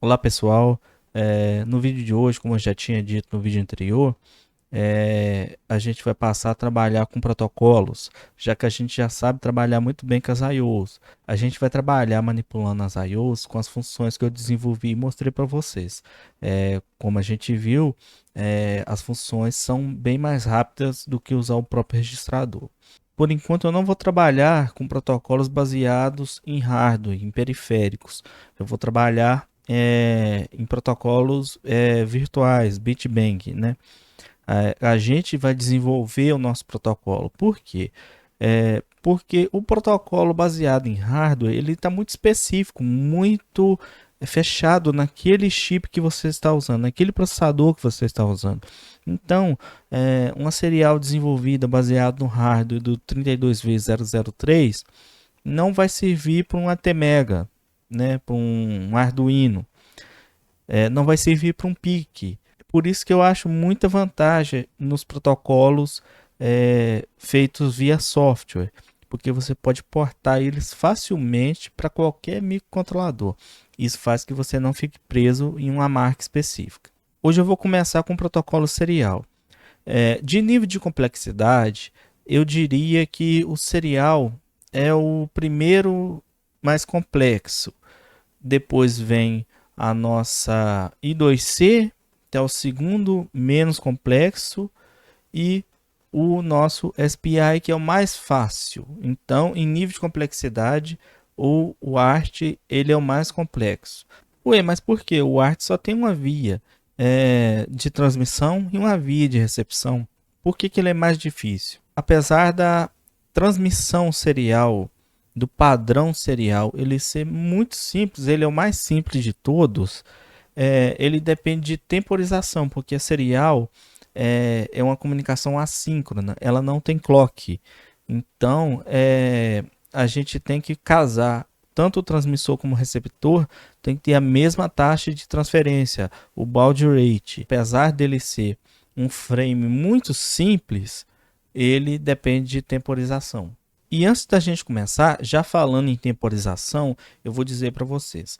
Olá pessoal, no vídeo de hoje, como eu já tinha dito no vídeo anterior, a gente vai passar a trabalhar com protocolos, já que a gente já sabe trabalhar muito bem com as I/Os. A gente vai trabalhar manipulando as I/Os com as funções que eu desenvolvi e mostrei para vocês. Como a gente viu, as funções são bem mais rápidas do que usar o próprio registrador. Por enquanto, eu não vou trabalhar com protocolos baseados em hardware, em periféricos. Eu vou trabalhar em protocolos virtuais, bitbang, né? A gente vai desenvolver o nosso protocolo. Por quê? Porque o protocolo baseado em hardware ele está muito específico, muito fechado naquele chip que você está usando, naquele processador que você está usando. Então, uma serial desenvolvida baseada no hardware do 32V003 não vai servir para um ATmega, né, para um Arduino, não vai servir para um PIC. Por isso que eu acho muita vantagem nos protocolos feitos via software, porque você pode portar eles facilmente para qualquer microcontrolador. Isso faz que você não fique preso em uma marca específica. Hoje eu vou começar com o protocolo serial. De nível de complexidade, eu diria que o serial é o primeiro mais complexo. Depois vem a nossa I2C, que é o segundo menos complexo, e o nosso SPI, que é o mais fácil. Então, em nível de complexidade, o ART ele é o mais complexo. Ué, mas por quê? O ART só tem uma via de transmissão e uma via de recepção. Por que ele é mais difícil? Apesar da transmissão serial, do padrão serial, ele ser muito simples, ele é o mais simples de todos, ele depende de temporização, porque a serial é uma comunicação assíncrona, ela não tem clock. Então, a gente tem que casar tanto o transmissor como o receptor tem que ter a mesma taxa de transferência, o baud rate. Apesar dele ser um frame muito simples, ele depende de temporização. E antes da gente começar, já falando em temporização, eu vou dizer para vocês,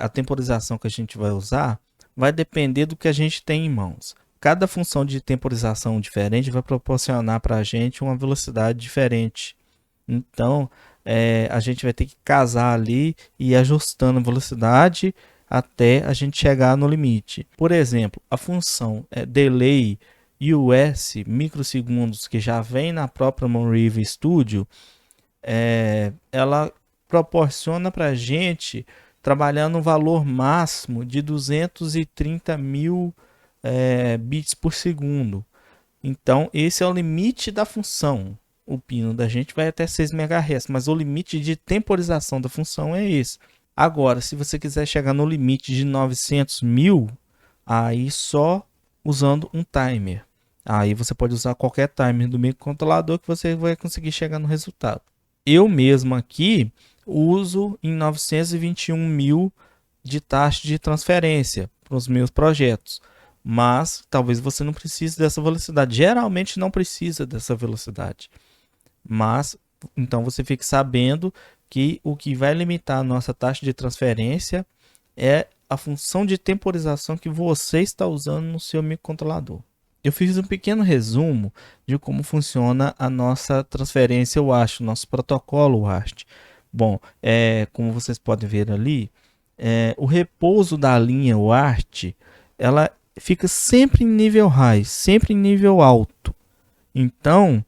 a temporização que a gente vai usar vai depender do que a gente tem em mãos. Cada função de temporização diferente vai proporcionar para a gente uma velocidade diferente. Então, a gente vai ter que casar ali e ir ajustando a velocidade até a gente chegar no limite. Por exemplo, a função delay US microsegundos que já vem na própria Monrive Studio, ela proporciona para a gente trabalhar no valor máximo de 230 mil bits por segundo. Então, esse é o limite da função. O pino da gente vai até 6 MHz, mas o limite de temporização da função é esse. Agora, se você quiser chegar no limite de 900 mil, aí só usando um timer. Aí você pode usar qualquer timer do microcontrolador que você vai conseguir chegar no resultado. Eu mesmo aqui uso em 921 mil de taxa de transferência para os meus projetos. Mas talvez você não precise dessa velocidade. Geralmente não precisa dessa velocidade. Mas então você fique sabendo que o que vai limitar a nossa taxa de transferência é a função de temporização que você está usando no seu microcontrolador. Eu fiz um pequeno resumo de como funciona a nossa transferência WAST, nosso protocolo WAST. Bom, como vocês podem ver ali, o repouso da linha WAST, ela fica sempre em nível high, sempre em nível alto. Então,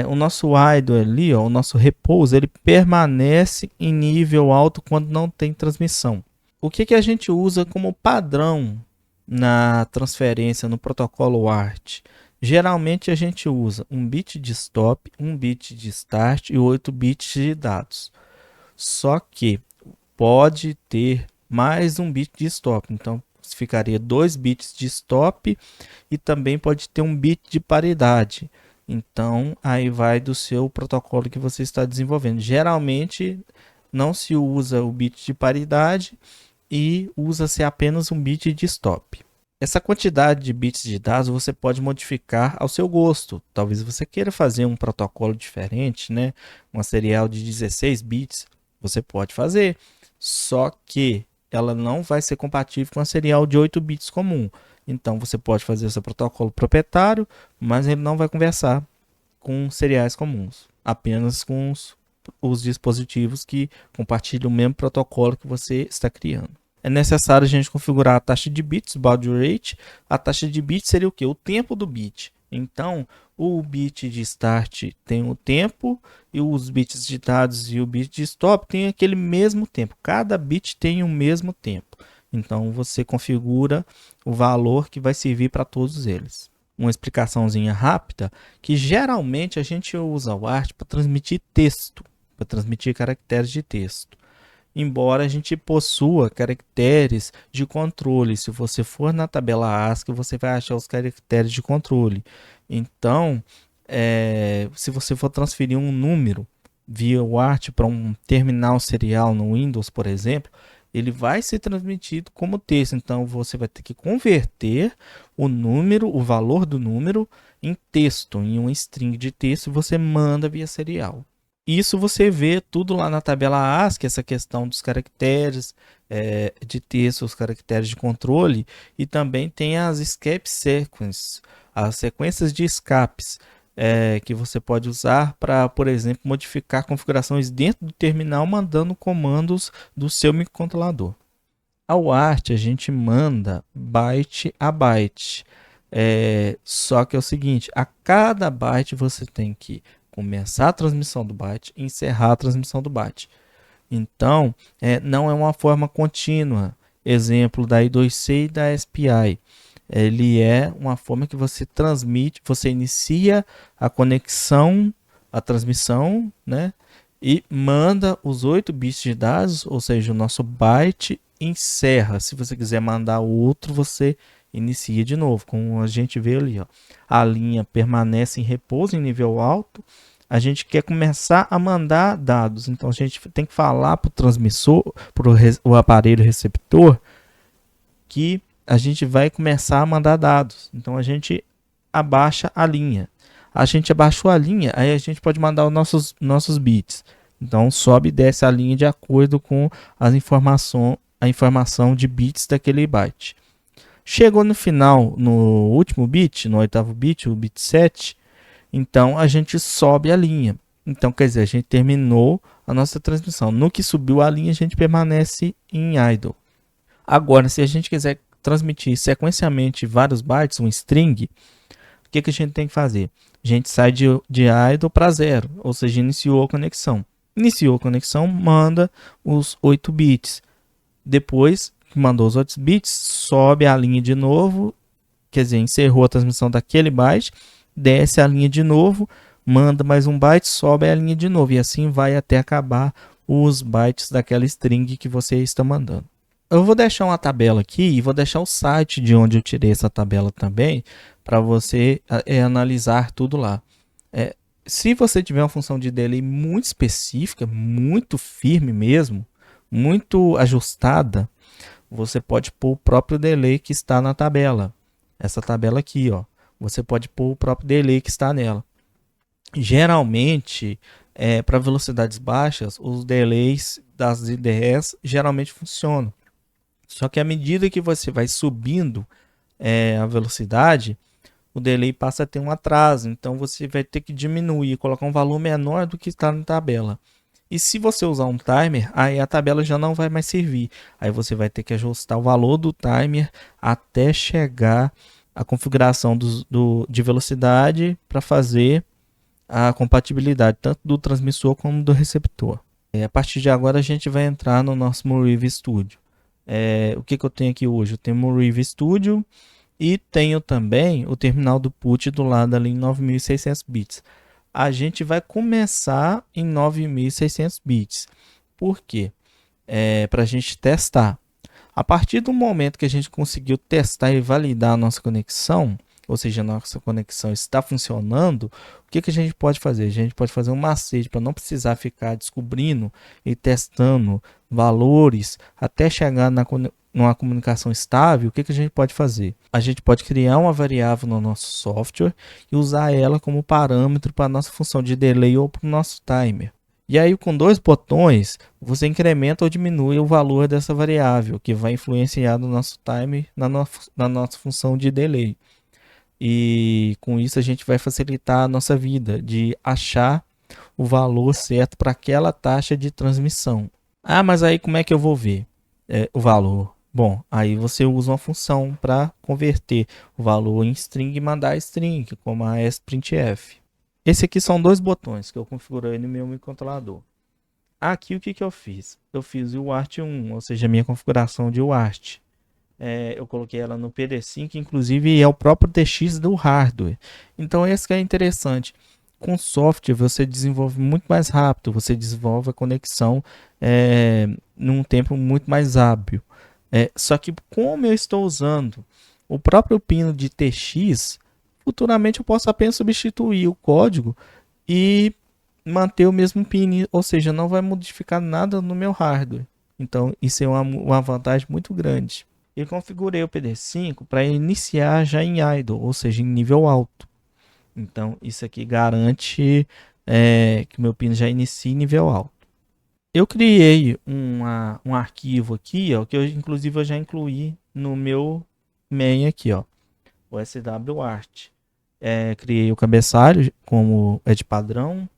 o nosso idle ali, ó, o nosso repouso, ele permanece em nível alto quando não tem transmissão. O que a gente usa como padrão na transferência no protocolo ART? Geralmente a gente usa um bit de stop, um bit de start e 8 bits de dados. Só que pode ter mais um bit de stop, então ficaria 2 bits de stop e também pode ter um bit de paridade. Então aí vai do seu protocolo que você está desenvolvendo. Geralmente não se usa o bit de paridade e usa-se apenas um bit de stop. Essa quantidade de bits de dados você pode modificar ao seu gosto. Talvez você queira fazer um protocolo diferente, né? Uma serial de 16 bits, você pode fazer. Só que ela não vai ser compatível com a serial de 8 bits comum. Então você pode fazer seu protocolo proprietário, mas ele não vai conversar com seriais comuns, apenas com os dispositivos que compartilham o mesmo protocolo que você está criando. É necessário a gente configurar a taxa de bits, baud rate. A taxa de bits seria o que? O tempo do bit. Então, o bit de start tem o tempo e os bits de dados e o bit de stop tem aquele mesmo tempo. Cada bit tem o mesmo tempo. Então, você configura o valor que vai servir para todos eles. Uma explicaçãozinha rápida, que geralmente a gente usa o ART para transmitir texto, para transmitir caracteres de texto. Embora a gente possua caracteres de controle. Se você for na tabela ASCII, você vai achar os caracteres de controle. Então, se você for transferir um número via WART para um terminal serial no Windows, por exemplo, ele vai ser transmitido como texto. Então, você vai ter que converter o número, o valor do número, em texto, em um string de texto, e você manda via serial. Isso você vê tudo lá na tabela ASCII, essa questão dos caracteres de texto, os caracteres de controle, e também tem as escape sequences, as sequências de escapes, que você pode usar para, por exemplo, modificar configurações dentro do terminal mandando comandos do seu microcontrolador. Ao ART a gente manda byte a byte, só que é o seguinte, a cada byte você tem que começar a transmissão do byte e encerrar a transmissão do byte. Então, não é uma forma contínua. Exemplo da I2C e da SPI. Ele é uma forma que você transmite, você inicia a conexão, a transmissão, né? E manda os 8 bits de dados, ou seja, o nosso byte encerra. Se você quiser mandar outro, você inicia de novo, como a gente vê ali, ó. A linha permanece em repouso em nível alto. A gente quer começar a mandar dados, então a gente tem que falar para o transmissor, para o aparelho receptor, que a gente vai começar a mandar dados. Então a gente abaixa a linha. A gente abaixou a linha, aí a gente pode mandar os nossos bits. Então sobe e desce a linha de acordo com a informação de bits daquele byte. Chegou no final, no último bit, no 8º bit, o bit 7, então a gente sobe a linha. Então, quer dizer, a gente terminou a nossa transmissão. No que subiu a linha, a gente permanece em idle. Agora, se a gente quiser transmitir sequencialmente vários bytes, um string, o que a gente tem que fazer? A gente sai de idle para 0, ou seja, iniciou a conexão. Iniciou a conexão, manda os 8 bits. Depois que mandou os 8 bits, sobe a linha de novo, quer dizer, encerrou a transmissão daquele byte, desce a linha de novo, manda mais um byte, sobe a linha de novo, e assim vai até acabar os bytes daquela string que você está mandando. Eu vou deixar uma tabela aqui e vou deixar o site de onde eu tirei essa tabela também, para você analisar tudo lá. Se você tiver uma função de delay muito específica, muito firme mesmo, muito ajustada, você pode pôr o próprio delay que está na tabela. Essa tabela aqui, ó. Você pode pôr o próprio delay que está nela. Geralmente, para velocidades baixas, os delays das IDEs geralmente funcionam. Só que à medida que você vai subindo a velocidade, o delay passa a ter um atraso. Então você vai ter que diminuir, colocar um valor menor do que está na tabela. E se você usar um timer, aí a tabela já não vai mais servir. Aí você vai ter que ajustar o valor do timer até chegar a configuração de velocidade para fazer a compatibilidade tanto do transmissor como do receptor. A partir de agora a gente vai entrar no nosso Morive Studio. O que eu tenho aqui hoje? Eu tenho o Morive Studio e tenho também o terminal do PUT do lado ali em 9600 bits. A gente vai começar em 9600 bits. Por quê? Para a gente testar. A partir do momento que a gente conseguiu testar e validar a nossa conexão, ou seja, a nossa conexão está funcionando, o que a gente pode fazer? A gente pode fazer um macete para não precisar ficar descobrindo e testando valores até chegar numa comunicação estável. O que a gente pode fazer? A gente pode criar uma variável no nosso software e usar ela como parâmetro para a nossa função de delay ou para o nosso timer. E aí, com dois botões, você incrementa ou diminui o valor dessa variável, que vai influenciar no nosso time, na nossa função de delay. E com isso a gente vai facilitar a nossa vida de achar o valor certo para aquela taxa de transmissão. Ah, mas aí como é que eu vou ver o valor? Bom, aí você usa uma função para converter o valor em string e mandar string, como a sprintf. Esse aqui são dois botões que eu configurei no meu microcontrolador. Aqui o que eu fiz? Eu fiz o UART1, ou seja, a minha configuração de UART. Eu coloquei ela no PD5, inclusive é o próprio TX do hardware. Então esse que é interessante. Com software você desenvolve muito mais rápido, você desenvolve a conexão num tempo muito mais hábil. Só que como eu estou usando o próprio pino de TX, futuramente eu posso apenas substituir o código e manter o mesmo pin, ou seja, não vai modificar nada no meu hardware. Então isso é uma vantagem muito grande. Eu configurei o PD5 para iniciar já em idle, ou seja, em nível alto. Então isso aqui garante que meu pino já inicie em nível alto. Eu criei um arquivo aqui, ó, que inclusive eu já incluí no meu main aqui, ó, o swart. Criei o cabeçalho como é de padrão,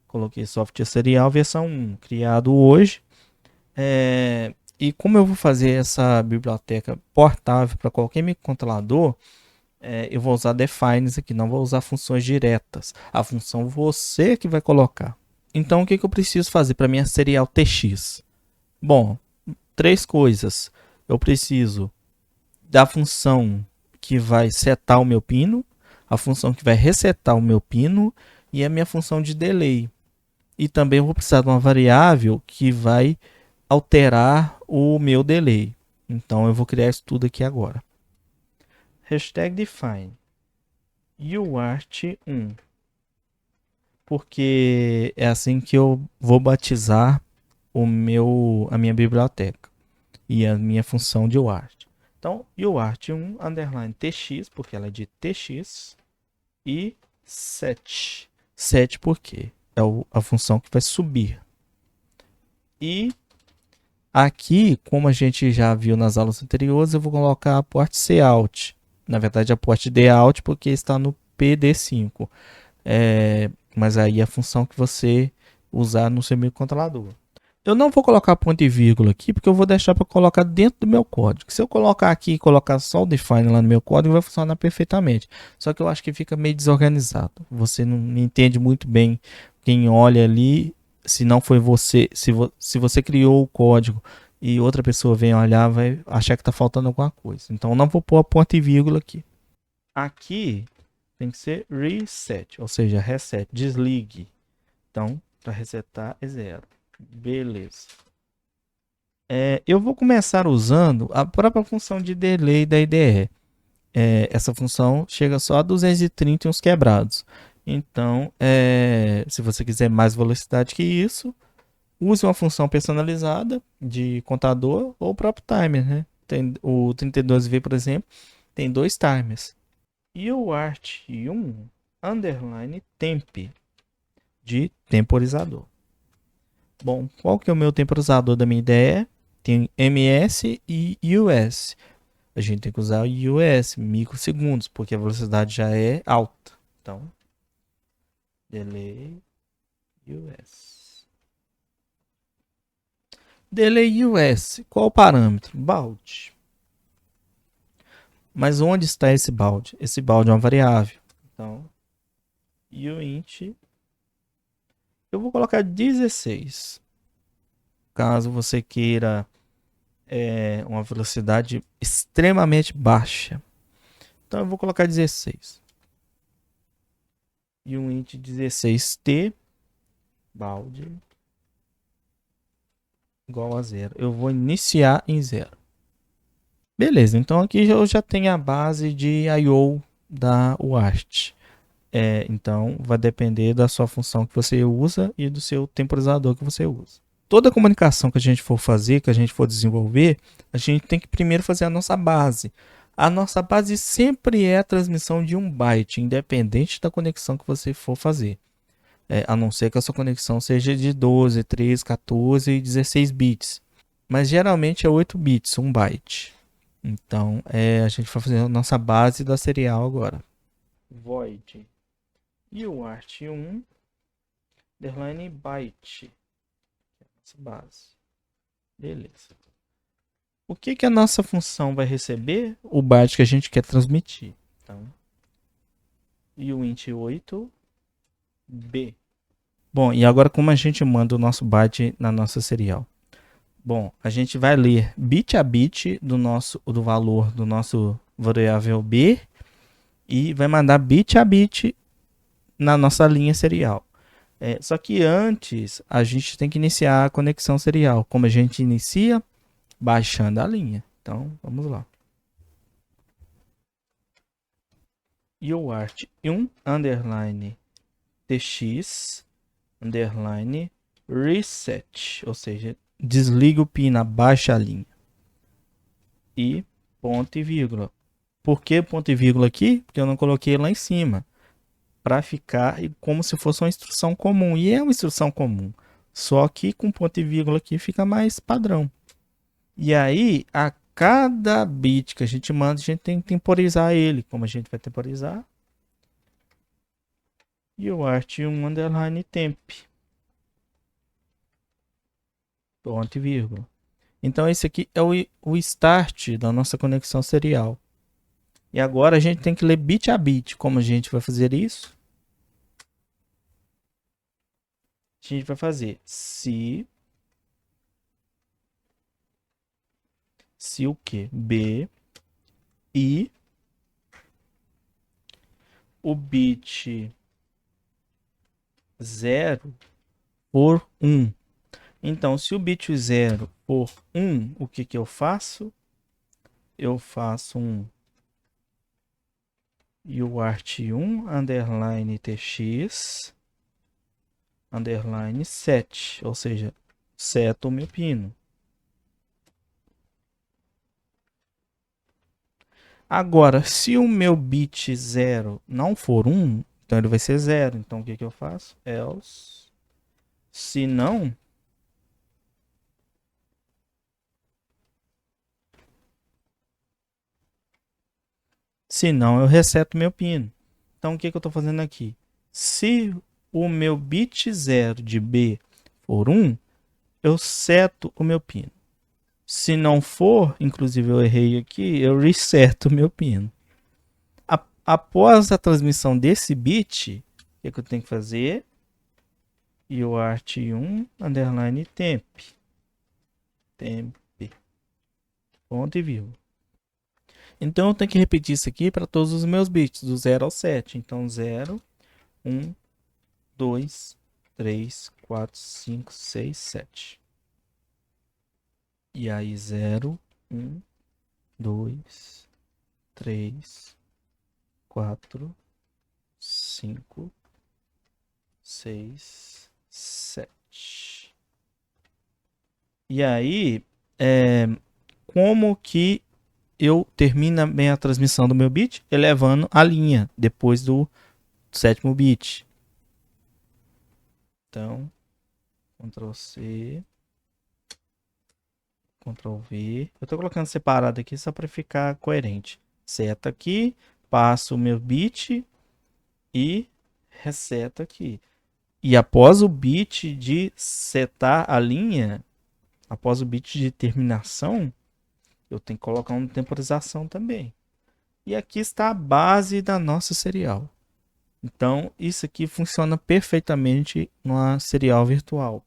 coloquei software serial versão 1, criado hoje. E como eu vou fazer essa biblioteca portável para qualquer microcontrolador, eu vou usar defines aqui, não vou usar funções diretas. A função você que vai colocar. Então o que eu preciso fazer para minha serial TX? Bom, três coisas. Eu preciso da função que vai setar o meu pino, a função que vai resetar o meu pino e a minha função de delay. E também vou precisar de uma variável que vai alterar o meu delay. Então eu vou criar isso tudo aqui agora. #define uart1, porque é assim que eu vou batizar a minha biblioteca e a minha função de uart. Então uart1 underline tx, porque ela é de tx, e set. Set porque é a função que vai subir. E aqui, como a gente já viu nas aulas anteriores, eu vou colocar a port cout. Na verdade, a port dout porque está no PD5. Mas aí é a função que você usar no seu microcontrolador. Eu não vou colocar ponto e vírgula aqui, porque eu vou deixar para colocar dentro do meu código. Se eu colocar aqui e colocar só o define lá no meu código, vai funcionar perfeitamente. Só que eu acho que fica meio desorganizado. Você não entende muito bem quem olha ali, se não foi você, se você criou o código e outra pessoa vem olhar, vai achar que está faltando alguma coisa. Então eu não vou pôr a ponto e vírgula aqui. Aqui tem que ser reset, ou seja, reset, desligue. Então, para resetar é 0. Beleza. Eu vou começar usando a própria função de delay da IDE. Essa função chega só a 230 e uns quebrados. Então, se você quiser mais velocidade que isso, use uma função personalizada de contador ou o próprio timer, né? Tem o 32V, por exemplo, tem dois timers. E o art1 underline temp de temporizador. Bom, qual que é o meu temporizador da minha ideia? Tem ms e us. A gente tem que usar o us, microsegundos, porque a velocidade já é alta. Então, delay us. Delay us, qual o parâmetro? Balde. Mas onde está esse balde? Esse balde é uma variável. Então, uint, eu vou colocar 16. Caso você queira uma velocidade extremamente baixa. Então eu vou colocar 16. E um int 16t balde igual a 0. Eu vou iniciar em 0. Beleza, então aqui eu já tenho a base de I/O da UART. Então vai depender da sua função que você usa e do seu temporizador que você usa. Toda comunicação que a gente for fazer, que a gente for desenvolver, a gente tem que primeiro fazer a nossa base. A nossa base sempre é a transmissão de um byte, independente da conexão que você for fazer. a não ser que a sua conexão seja de 12, 13, 14 e 16 bits. Mas geralmente é 8 bits, 1 byte. Então, a gente vai fazer a nossa base da serial agora. Void uart1 underline byte. Essa base. Beleza. O que a nossa função vai receber? O byte que a gente quer transmitir. Então, uint8b. Bom, e agora como a gente manda o nosso byte na nossa serial? Bom, a gente vai ler bit a bit do valor do nosso variável b e vai mandar bit a bit na nossa linha serial. Só que antes a gente tem que iniciar a conexão serial. Como a gente inicia? Baixando a linha. Então, vamos lá. uart1 underline tx underline reset, ou seja, desliga o pin, abaixa a linha. E ponto e vírgula. Por que ponto e vírgula aqui? Porque eu não coloquei lá em cima. Para ficar como se fosse uma instrução comum. E é uma instrução comum. Só que com ponto e vírgula aqui fica mais padrão. E aí, a cada bit que a gente manda, a gente tem que temporizar ele. Como a gente vai temporizar? uart1 underline temp. Ponto e vírgula. Então, esse aqui é o start da nossa conexão serial. E agora a gente tem que ler bit a bit. Como a gente vai fazer isso? A gente vai fazer se o que? B e o bit 0 por 1. Então, se o bit 0 for 1, o que eu faço? Eu faço um uart1 underline tx underline set, ou seja, seto o meu pino. Agora, se o meu bit 0 não for 1, então ele vai ser 0. Então, o que eu faço? Else. Se não, eu reseto meu pino. Então, o que eu estou fazendo aqui? Se o meu bit 0 de B for 1, eu seto o meu pino. Se não for, inclusive eu errei aqui, eu reseto o meu pino. Após a transmissão desse bit, o que eu tenho que fazer? uart1 underline temp. Ponto e vírgula. Então eu tenho que repetir isso aqui para todos os meus bits, do 0 ao 7. Então 0, 1, 2, 3, 4, 5, 6, 7. E aí 0, 1, 2, 3, 4, 5, 6, 7. E aí, como que eu termino a transmissão do meu bit? Elevando a linha depois do sétimo bit. Então, Ctrl C, Ctrl V. Eu estou colocando separado aqui só para ficar coerente. Seta aqui, passo o meu bit e reseto aqui. E após o bit de setar a linha, após o bit de terminação, eu tenho que colocar uma temporização também. E aqui está a base da nossa serial. Então, isso aqui funciona perfeitamente numa serial virtual.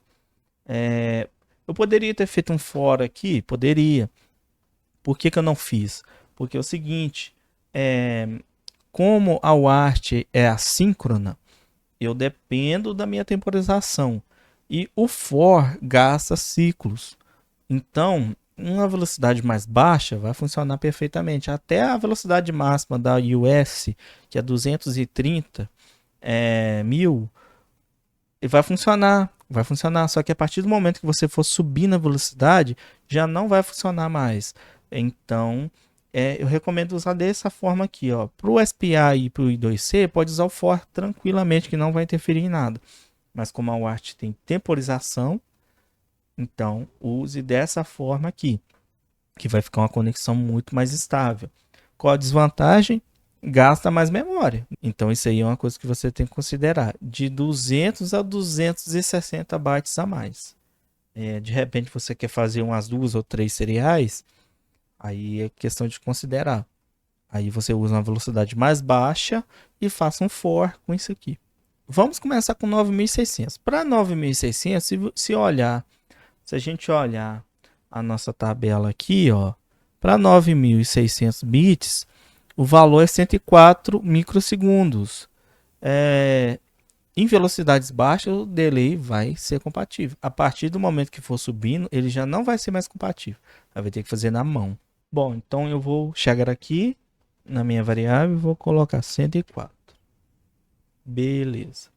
Eu poderia ter feito um for aqui? Poderia. Por que eu não fiz? Porque é o seguinte, como a UART é assíncrona, eu dependo da minha temporização. E o for gasta ciclos. Então, uma velocidade mais baixa vai funcionar perfeitamente. Até a velocidade máxima da US, que é 230 mil, vai funcionar. Vai funcionar. Só que a partir do momento que você for subir na velocidade, já não vai funcionar mais. Então, eu recomendo usar dessa forma aqui. Para o SPI e para o I2C, pode usar o for tranquilamente, que não vai interferir em nada. Mas como a UART tem temporização, então use dessa forma aqui, que vai ficar uma conexão muito mais estável. Qual a desvantagem? Gasta mais memória. Então isso aí é uma coisa que você tem que considerar. De 200 a 260 bytes a mais. De repente você quer fazer umas 2 ou 3 seriais, aí é questão de considerar. Aí você usa uma velocidade mais baixa e faça um for com isso aqui. Vamos começar com 9600. Para 9600, se a gente olhar a nossa tabela aqui, ó, para 9600 bits, o valor é 104 microsegundos. Em velocidades baixas, o delay vai ser compatível. A partir do momento que for subindo, ele já não vai ser mais compatível. Aí vai ter que fazer na mão. Bom, então eu vou chegar aqui na minha variável e vou colocar 104. Beleza.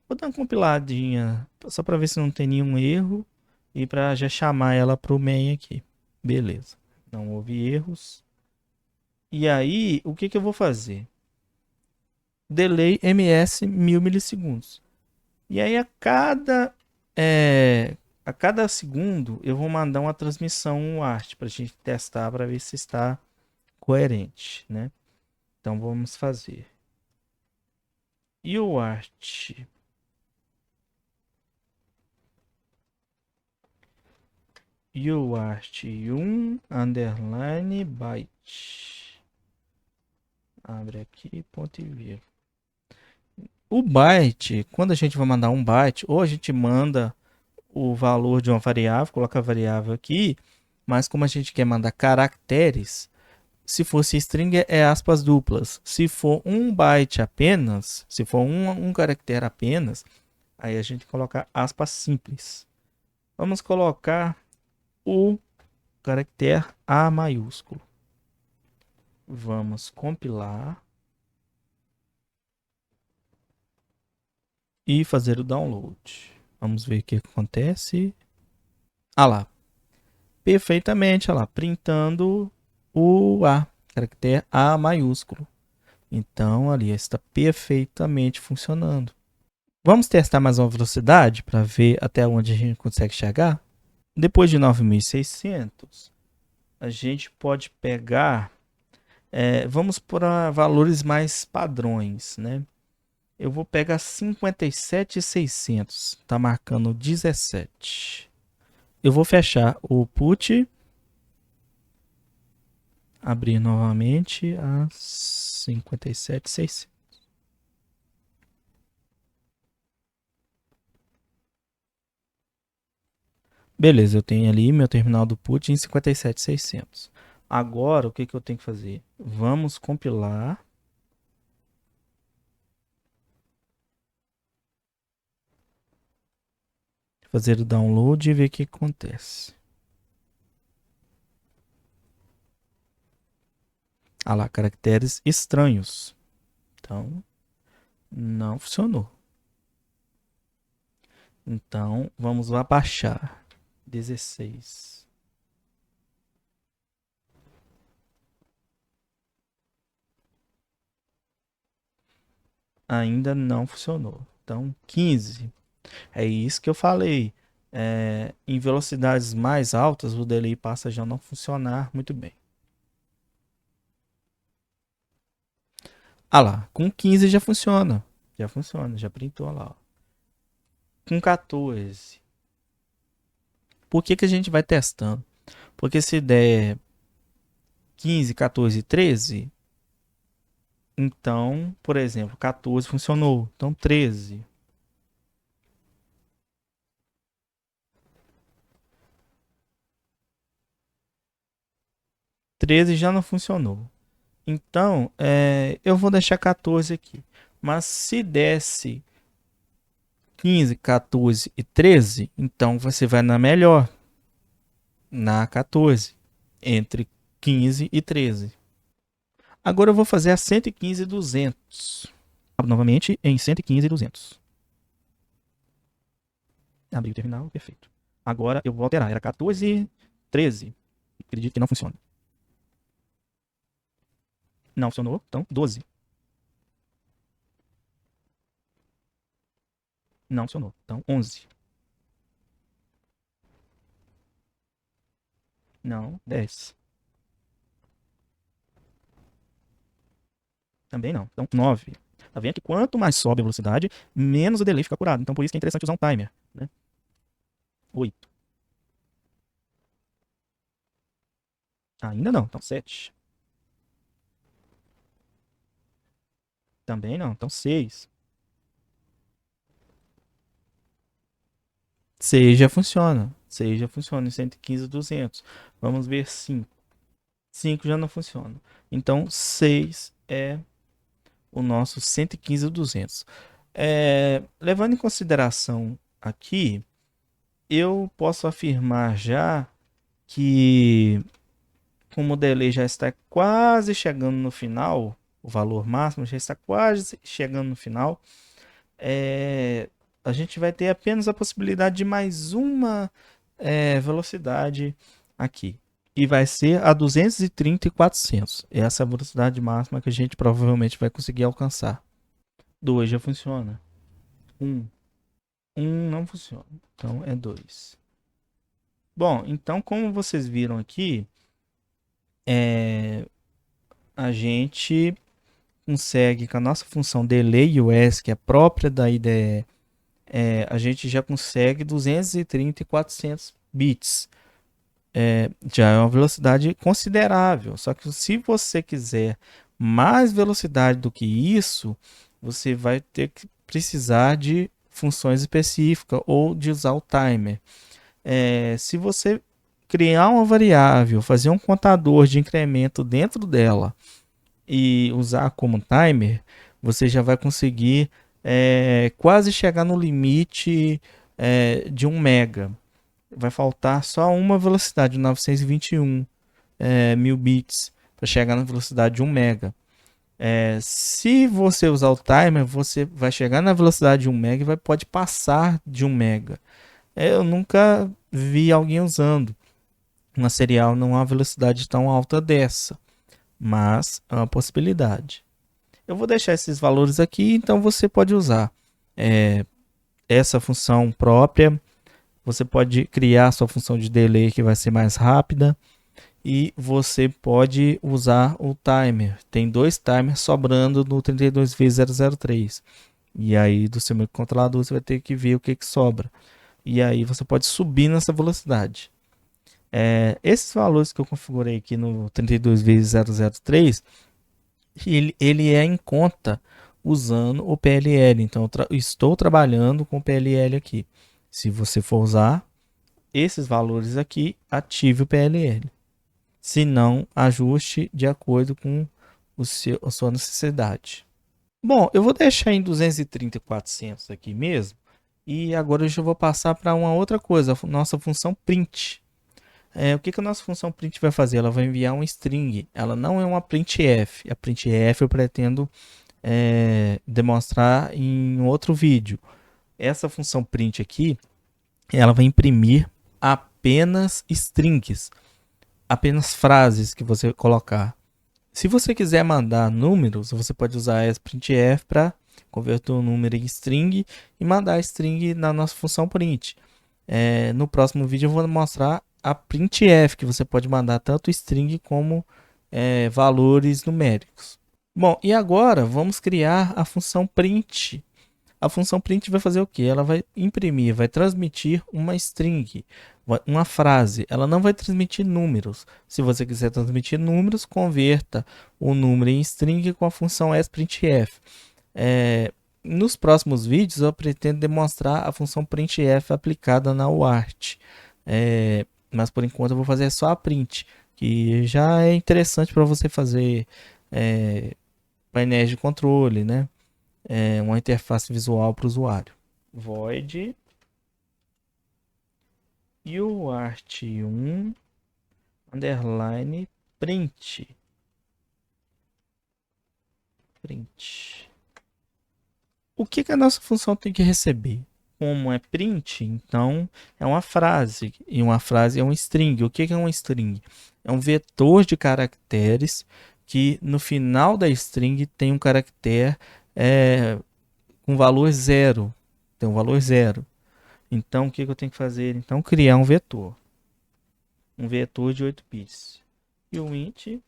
Vou dar uma compiladinha só para ver se não tem nenhum erro e para já chamar ela para o main aqui. Beleza. Não houve erros. E aí, o que que eu vou fazer? Delay ms 1000 milissegundos. E aí a cada segundo eu vou mandar uma transmissão UART para a gente testar para ver se está coerente, né? Então vamos fazer UART UART1 underline byte. Abre aqui, ponto e vírgula. O byte, quando a gente vai mandar um byte, ou a gente manda o valor de uma variável, coloca a variável aqui, mas como a gente quer mandar caracteres, se fosse string é aspas duplas. Se for um byte apenas, se for um caractere apenas, aí a gente coloca aspas simples. Vamos colocar o caractere A maiúsculo. Vamos compilar e fazer o download. Vamos ver o que acontece. Ah lá, perfeitamente, olha lá, printando o A, caractere A maiúsculo. Então, ali está perfeitamente funcionando. Vamos testar mais uma velocidade para ver até onde a gente consegue chegar? Depois de 9600, a gente pode pegar, vamos para valores mais padrões, né? Eu vou pegar 57.600, está marcando 17. Eu vou fechar o put, abrir novamente a 57.600. Beleza, eu tenho ali meu terminal do put em 57.600. Agora, o que que eu tenho que fazer? Vamos compilar. Fazer o download e ver o que acontece. Ah lá, caracteres estranhos. Então, não funcionou. Então, vamos lá baixar. 16. Ainda não funcionou. Então, 15. É isso que eu falei. Em velocidades mais altas, o delay passa a já não funcionar muito bem. Ah lá, com 15 já funciona. Já funciona, já printou lá. Ó. Com 14. Por que que a gente vai testando? Porque se der 15, 14, 13, então, por exemplo, 14 funcionou. Então, 13. 13 já não funcionou. Então, eu vou deixar 14 aqui. Mas se desse 15, 14 e 13, então você vai na melhor. Na 14. Entre 15 e 13. Agora eu vou fazer a 115 e 200. Novamente em 115 e 200. Abri o terminal, perfeito. Agora eu vou alterar. Era 14 e 13. Acredito que não funciona. Não funcionou, então 12. Não funcionou. Então, 11. Não, 10. Também não. Então, 9. Tá vendo que quanto mais sobe a velocidade, menos o delay fica curado. Então, por isso que é interessante usar um timer, né? 8. Ainda não. Então, 7. Também não. Então, 6. 6 já funciona. 6 já funciona em 115, 200. Vamos ver 5. 5 já não funciona. Então, 6 é o nosso 115, 200. Levando em consideração aqui, eu posso afirmar já que, como o delay já está quase chegando no final, o valor máximo já está quase chegando no final, a gente vai ter apenas a possibilidade de mais uma velocidade aqui. E vai ser a 230 e 400. Essa é a velocidade máxima que a gente provavelmente vai conseguir alcançar. 2 já funciona. 1. 1 não funciona. Então é 2. Bom, então como vocês viram aqui, a gente consegue, com a nossa função delay_us, que é própria da IDE, a gente já consegue 230 e 400 bits. Já é uma velocidade considerável. Só que se você quiser mais velocidade do que isso, você vai ter que precisar de funções específicas ou de usar o timer. Se você criar uma variável, fazer um contador de incremento dentro dela e usar como timer, você já vai conseguir quase chegar no limite de 1 mega. Vai faltar só uma velocidade, 921 mil bits, para chegar na velocidade de 1 mega. Se você usar o timer, você vai chegar na velocidade de 1 mega e pode passar de 1 mega. Eu nunca vi alguém usando uma serial numa velocidade tão alta dessa, mas é uma possibilidade. Eu vou deixar esses valores aqui, então você pode usar essa função própria. Você pode criar sua função de delay que vai ser mais rápida. E você pode usar o timer. Tem 2 timers sobrando no 32V003. E aí do seu microcontrolador você vai ter que ver o que sobra. E aí você pode subir nessa velocidade. Esses valores que eu configurei aqui no 32V003, ele é em conta usando o PLL. Então eu estou trabalhando com o PLL aqui. Se você for usar esses valores aqui, ative o PLL. Se não, ajuste de acordo com a sua necessidade. Bom, eu vou deixar em 230 e 400 aqui mesmo. E agora eu já vou passar para uma outra coisa, a nossa função print. O que a nossa função print vai fazer? Ela vai enviar um string. Ela não é uma printf. A printf eu pretendo demonstrar em outro vídeo. Essa função print aqui, ela vai imprimir apenas strings, apenas frases que você colocar. Se você quiser mandar números, você pode usar a printf para converter o número em string e mandar a string na nossa função print. No próximo vídeo eu vou mostrar a printf, que você pode mandar tanto string como valores numéricos. Bom, e agora vamos criar a função print. A função print vai fazer o que? Ela vai imprimir, vai transmitir uma string, uma frase. Ela não vai transmitir números. Se você quiser transmitir números, converta o número em string com a função sprintf. Nos próximos vídeos eu pretendo demonstrar a função printf aplicada na UART. Mas por enquanto eu vou fazer só a print, que já é interessante para você fazer painéis de controle, né? Uma interface visual para o usuário. Void uart1 underline print. O que a nossa função tem que receber? Como é print, então é uma frase, e uma frase é um string. O que é um string? É um vetor de caracteres que no final da string tem um caractere com valor 0. tem um valor 0. Então, o que eu tenho que fazer? Então, criar um vetor. Um vetor de 8 bits. E o int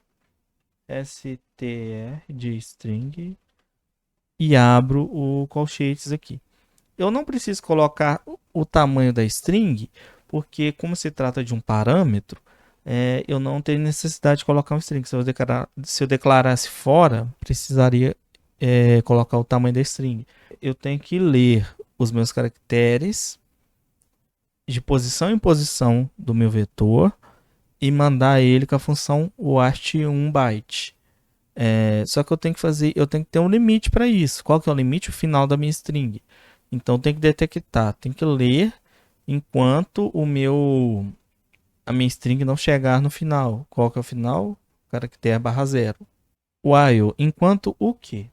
str de string e abro o colchetes aqui. Eu não preciso colocar o tamanho da string, porque como se trata de um parâmetro, eu não tenho necessidade de colocar um string. Se eu declarasse fora, precisaria colocar o tamanho da string. Eu tenho que ler os meus caracteres de posição em posição do meu vetor e mandar ele com a função wart1byte. Só que eu tenho que ter um limite para isso. Qual que é o limite? O final da minha string. Então tem que detectar, tem que ler enquanto a minha string não chegar no final. Qual que é o final? Caractere /0. While, enquanto o quê?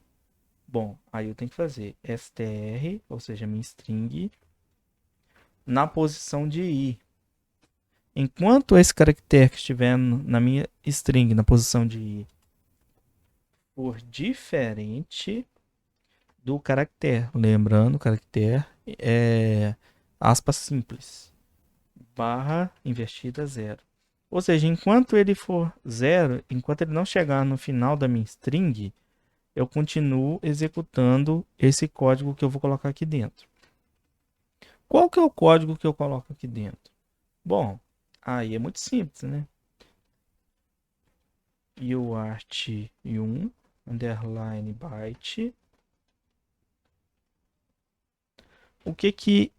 Bom, aí eu tenho que fazer str, ou seja, minha string, na posição de i. Enquanto esse caractere que estiver na minha string, na posição de i, for diferente do caractere. Lembrando, caractere é aspas simples, barra invertida 0. Ou seja, enquanto ele for 0, enquanto ele não chegar no final da minha string, eu continuo executando esse código que eu vou colocar aqui dentro. Qual que é o código que eu coloco aqui dentro? Bom, aí é muito simples, né? uart1 underline byte. O que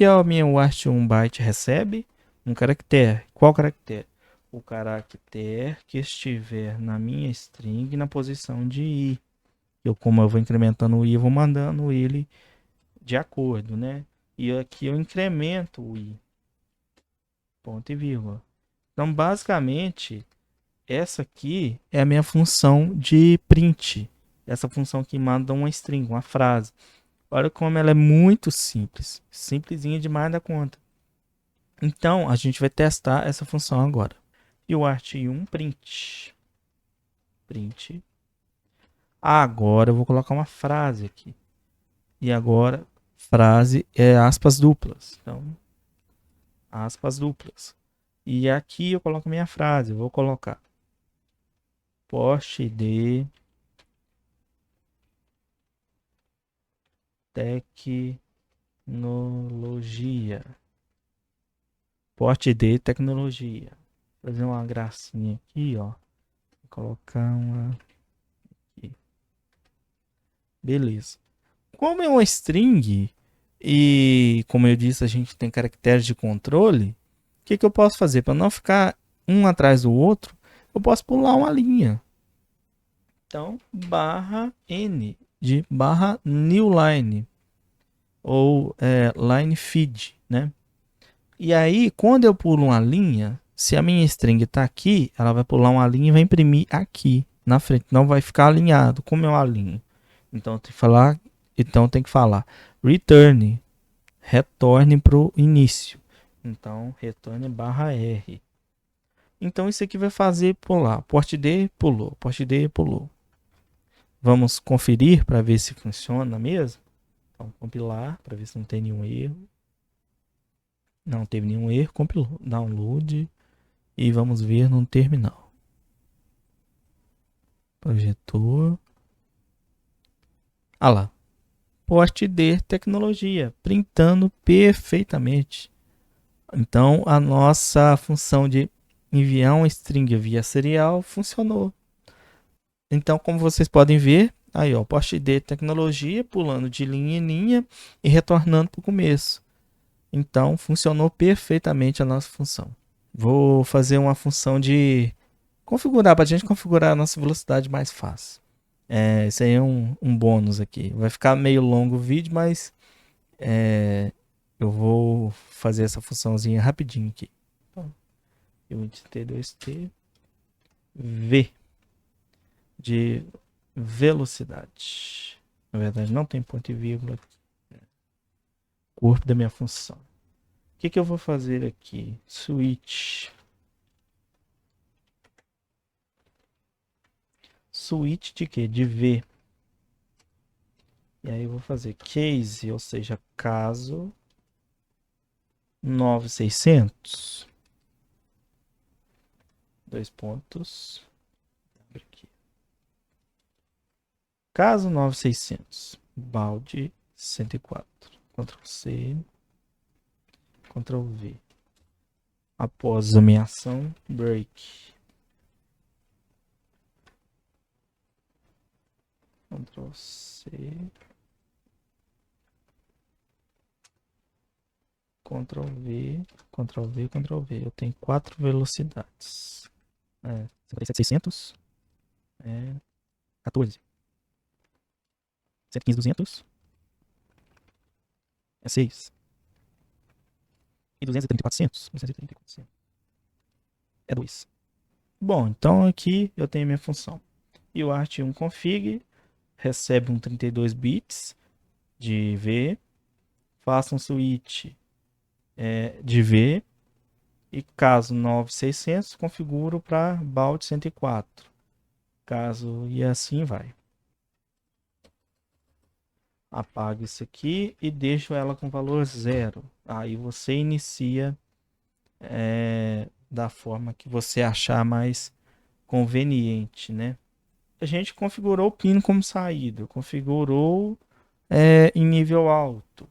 a minha uart1 byte recebe? Um caractere. Qual caractere? O caractere que estiver na minha string na posição de i. Como eu vou incrementando o i, eu vou mandando ele de acordo, né? E aqui eu incremento o i. Ponto e vírgula. Então, basicamente, essa aqui é a minha função de print. Essa função que manda uma string, uma frase. Olha como ela é muito simples. Simplesinha demais da conta. Então, a gente vai testar essa função agora. E o art1 print. Print. Agora eu vou colocar uma frase aqui. E agora, frase é aspas duplas. Então, aspas duplas. E aqui eu coloco minha frase. Eu vou colocar post de tecnologia. Post de tecnologia. Vou fazer uma gracinha aqui, ó. Vou colocar uma aqui. Beleza. Como é uma string e, como eu disse, a gente tem caracteres de controle, o que eu posso fazer? Para não ficar um atrás do outro, eu posso pular uma linha. Então, barra N de barra new line ou line feed, né? E aí, quando eu pulo uma linha, se a minha string está aqui, ela vai pular uma linha e vai imprimir aqui na frente. Não vai ficar alinhado. Como eu alinho? Então, tem que falar return, retorne para o início. Então, retorne barra R. Então, isso aqui vai fazer pular. Port D pulou, port D pulou. Vamos conferir para ver se funciona mesmo. Então, compilar para ver se não tem nenhum erro. Não teve nenhum erro. Compilou. Download. E vamos ver no terminal. Projetor. Ah lá. Port D tecnologia. Printando perfeitamente. Então, a nossa função de enviar uma string via serial funcionou. Então, como vocês podem ver, aí ó, post D tecnologia, pulando de linha em linha e retornando para o começo. Então, funcionou perfeitamente a nossa função. Vou fazer uma função de configurar, para a gente configurar a nossa velocidade mais fácil. Esse aí é um bônus aqui. Vai ficar meio longo o vídeo, mas eu vou fazer essa funçãozinha rapidinho aqui. Unit T2T V de velocidade. Na verdade, não tem ponto e vírgula aqui. Corpo da minha função. O que eu vou fazer aqui? Switch. Switch de quê? De V. E aí eu vou fazer case, ou seja, caso 9600. Dois pontos. Abre aqui. Caso 9600. Balde 104. Ctrl C. Ctrl V. Após a minha ação, break. Ctrl C. Ctrl V. Ctrl V, Ctrl V. Eu tenho 4 velocidades. 57.600. 14. 115.200. 6. E 230.400. 230.400. 2. Bom, então aqui eu tenho minha função. E o art1 config recebe um 32 bits de V. Faça um switch de V. E caso 9600, configuro para balde 104. Caso e assim vai. Apago isso aqui e deixo ela com valor 0. Aí você inicia da forma que você achar mais conveniente, né? A gente configurou o pino como saída, configurou em nível alto.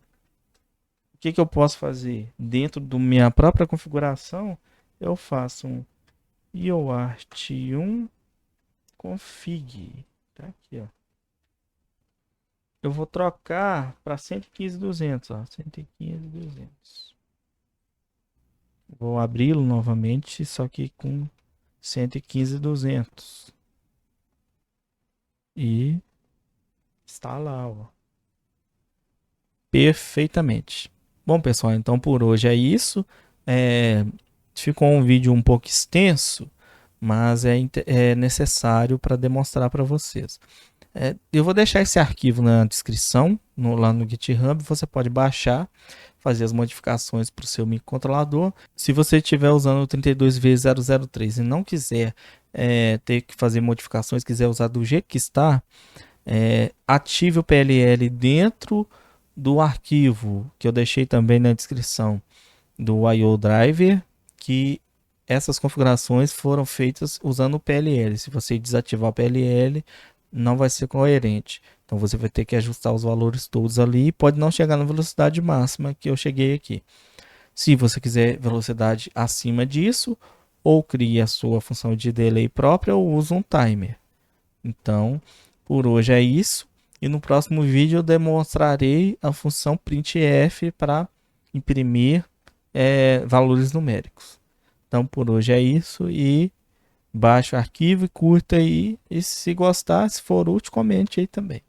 O que eu posso fazer? Dentro da minha própria configuração, eu faço um ioart1 config. Tá aqui, ó. Eu vou trocar para 115.200, ó. 115.200. Vou abri-lo novamente, só que com 115.200. E está lá, ó. Perfeitamente. Bom, pessoal, então por hoje é isso. Ficou um vídeo um pouco extenso, mas é necessário para demonstrar para vocês. Eu vou deixar esse arquivo na descrição, lá no GitHub. Você pode baixar, fazer as modificações para o seu microcontrolador. Se você estiver usando o 32V003 e não quiser ter que fazer modificações, quiser usar do jeito que está, ative o PLL dentro do arquivo que eu deixei também na descrição do IO Driver, que essas configurações foram feitas usando o PLL. Se você desativar o PLL, não vai ser coerente. Então você vai ter que ajustar os valores todos ali. Pode não chegar na velocidade máxima que eu cheguei aqui. Se você quiser velocidade acima disso, ou crie a sua função de delay própria ou use um timer. Então, por hoje é isso. E no próximo vídeo eu demonstrarei a função printf para imprimir valores numéricos. Então, por hoje é isso e baixe o arquivo e curta aí. E se gostar, se for útil, comente aí também.